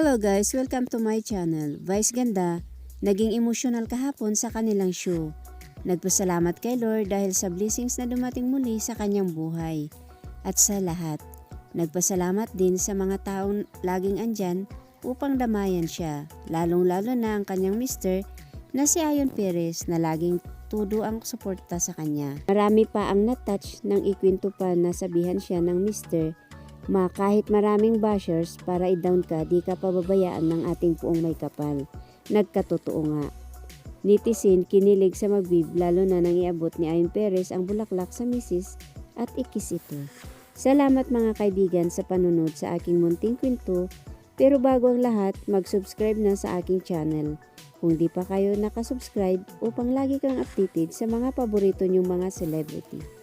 Hello guys, welcome to my channel. Vice Ganda, naging emotional kahapon sa kanilang show. Nagpasalamat kay Lord dahil sa blessings na dumating muli sa kanyang buhay. At sa lahat, nagpasalamat din sa mga taong laging andyan upang damayan siya, lalong-lalo na ang kanyang mister na si Ayon Perez na laging tudo ang suporta sa kanya. Marami pa ang natouch nang ikwento pa na sabihan siya ng mister, kahit maraming bashers para i-down ka, di ka pababayaan ng ating puong may kapal. Nagkatotoo nga. Netizen kinilig sa magbib lalo na nang iabot ni Ayon Perez ang bulaklak sa misis at ikis ito. Salamat mga kaibigan sa panunod sa aking munting kwento, pero bago ang lahat, mag-subscribe na sa aking channel kung di pa kayo nakasubscribe upang lagi kang updated sa mga paborito niyong mga celebrity.